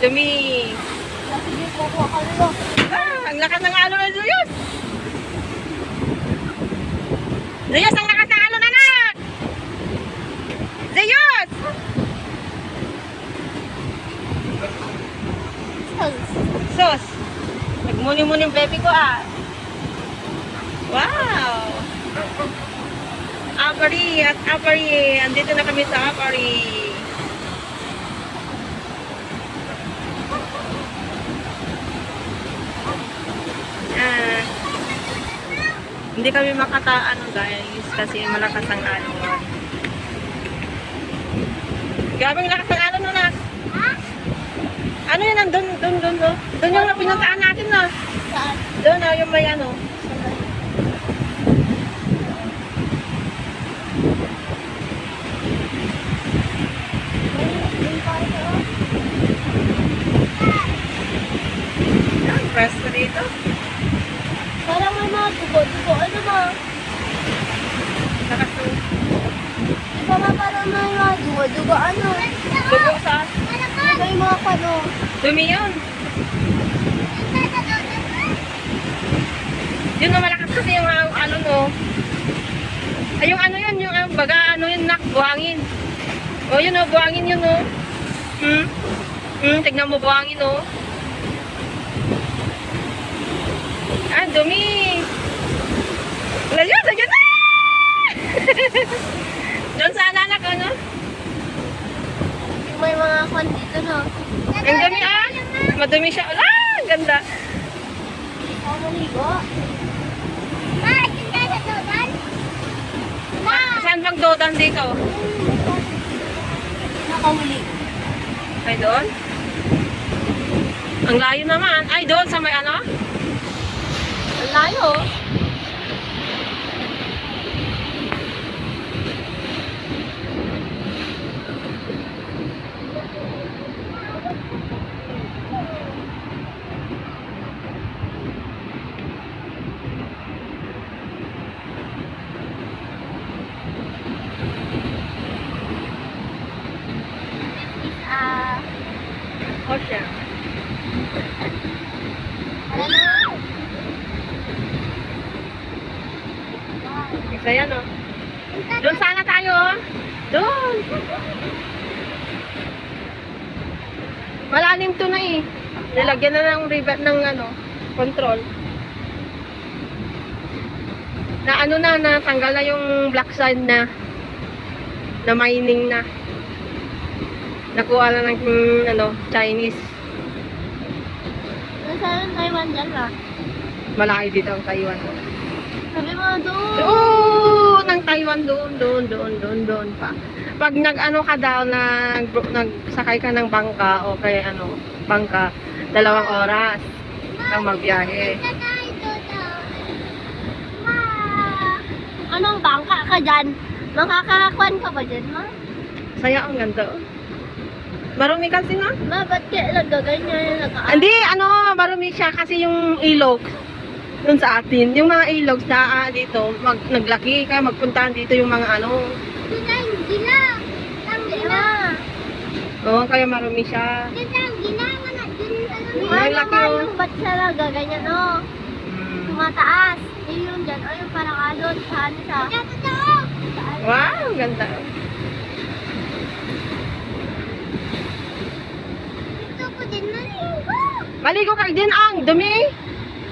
dumi. Sige, kukuha ka nila. Ang lakas ng alon na Zuyos. Zuyos, ang lakas ng alon, anak. Zuyos! Sos. Nagmuni-muni yung baby ko ah. Wow! Apari at Apari. Andito na kami sa Apari. Hindi kami makataan guys kasi malakas ang alon. Gabing lakas ang alon na. Ano yan? Doon. Doon yung pinuntaan natin na. Saan? Doon na yung may ano. Yan, presto dito. Parang may mga dugo-dugo. Ano ba? Lakas ng Di ba nga parang may mga dugo-dugo? Ano? dugo sa Ano ba yung mga pano? dumi yun. Yun na malakas kasi yung alon oh. Ay yung ano yun, yung baga ano yun nak, buhangin. Oh yun oh, buhangin yun oh. Tignan mo buhangin oh. Ah, dumi. Wala yun, nandiyan na! Doon sa anak ano? Yung may mga kwan dito, no? Ang dumi ah. Madumi siya. Ala, ganda. Ako maligo. Saan bang dodan dito? Nakahuli. Ay, doon? Ang layo naman. Ay, doon sa may ano? Ang layo. O siya. Ano na? Isa yan o. Doon sana tayo o. Doon. Malalim to na eh. Nilagyan na ng rivet ng ano, control. Na ano na, natanggal na yung black sand na mining na. Nakuha na ng ano, Chinese. Nasaan Taiwan dyan ba? Malaki dito ang Taiwan. Sabi mo doon. Doon ang Taiwan, doon pa. Pag nag-ano ka daw, nagsakay ka ng bangka o kaya ano, bangka, 2 oras nang magbiyahe. Anong bangka ka dyan? Makakakwan ka ba dyan, ma? Saya, ang ganda. Marumi kasi nga. Ma, ba't kaya nagaganyan? Hindi, ano, marumi siya kasi yung ilog dun sa atin. Yung mga ilog sa dito, naglaki ka, magpuntahan dito yung mga ano. Gila. Oo, kaya marumi siya. Ay, laki, oh. Ba't siya nagaganyan, no? Tumataas. Yung dyan, o yung parang alon. Saan siya? Wow, ang ganda. Gusto ko din maligo. Maligo ka din, ang dumi.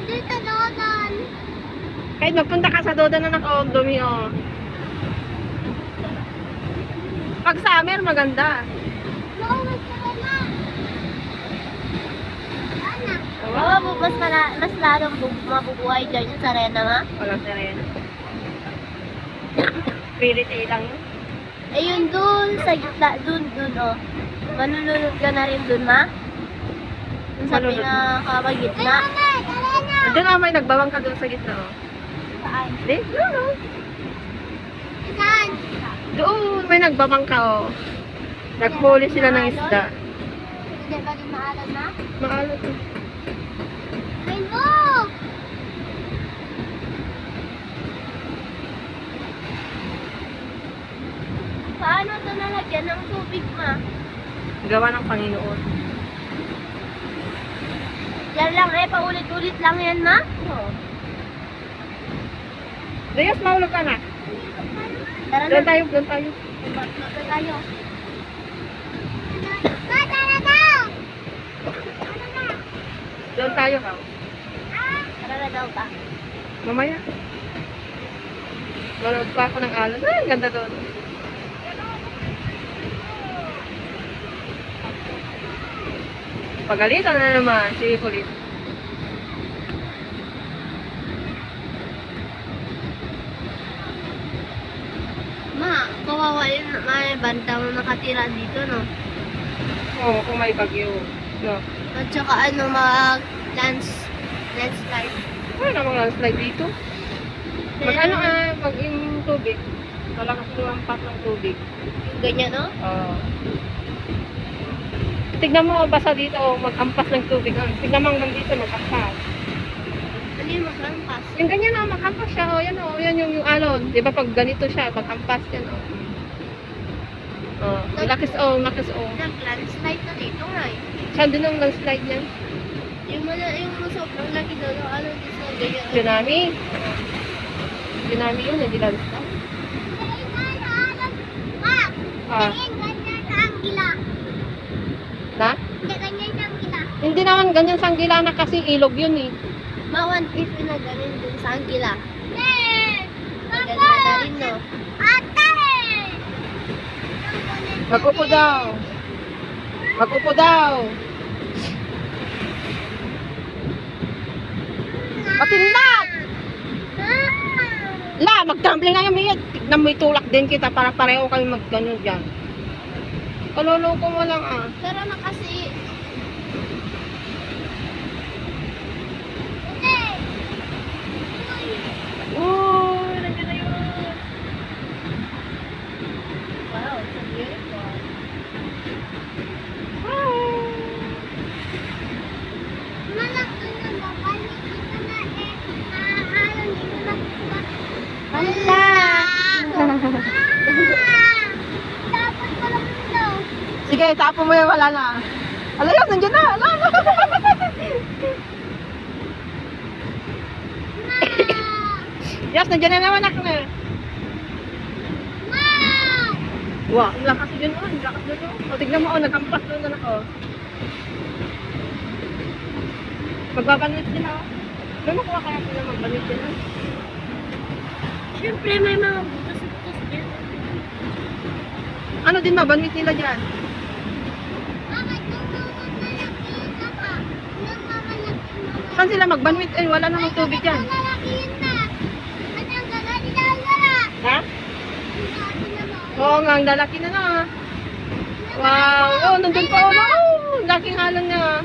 Dito doon. Kahit magpunta ka sa Doda na ang dumi, oh. Pag summer, maganda. Oo, mas lalong mabubuhay dyan yung sarena, ma. Walang sirena. Spirit A lang yun. Eh, yun dun, sa gitna, dun, oh. Manunulog ka na rin dun, ma. Dun sa Manunulog. pinakabagitna. Doon na may nagbawang ka doon sa gitna, oh. Saan? Di, doon, oh. Saan? Doon, may nagbawang ka, oh. Naghuli sila ng isda. Hindi ba din maalam na? Maalat, oh. Rainbow! Paano ito nalagyan ng tubig, ma? Gawa ng Panginoon. Yan lang eh, paulit-ulit lang yan, ma. Oo. Diyos, mahulog ka na. Tara Doon na. tayo, doon tayo. Doon tayo. Doon tayo ka. Tara na daw ka. Mamaya. Manood pa ako ng alon. Ay, ang ganda doon. Pagalitan na naman si Kulit. Ma, kawawa yun. May bantang nakatira dito, no? Oo, kung may bagyo. No. At saka landslide. Wala namang landslide dito. Mag-ano pag yung tubig. Malakas yung ampak ng tubig. Yung ganyan, no? Oo. Tignan mo, basa dito, mag-ampas ng tubig. Tignan mo hanggang dito, mag-ampas. Ano yung maglampas? Yung ganyan o, mag-ampas siya. O, yan o, yan yung alon. Di ba pag ganito siya, mag-ampas yan o. Oh, lakis o, lakis o. Nag-landslide na dito nga eh. Saan din ang landslide niyan? Yung sobrang laki doon, ano dito, ganyan. Tsunami. Tsunami yun, hindi landslide. Ah, na? Hindi naman ganyan sa Anguila na kasi ilog yun eh. Mawan if na ganin dun sa Anguila. Maganda na rin, no? Mag-upo daw. Mag-upo daw. Matindak! La, mag-tumbling na yung miyat. Tignan mo itulak din kita para pareho kayo mag-ganon dyan. Kaloloko mo lang ah. Pero na kasi, Oh, nandiyan na yun. wow, so beautiful. Hala! Sige, tapo mo yan, wala na. Alayos, nandiyan na. Ala, ala. Yes, nandiyan na naman ako na. Wow, ang lakas yun oh, ang lakas doon oh. O, tignan mo oh, nagkampas doon na ako. Magbabanwit din ako. May makuha kaya sila magbanwit din oh. Siyempre may mga butas-butas dyan. Ano din mabanwit nila dyan? Saan sila magbanwit? Eh, wala namang tubig dyan. Ha? Oo nga, ang lalaki na na. Wow, oh, nandun pa oh, oh, laking halon niya.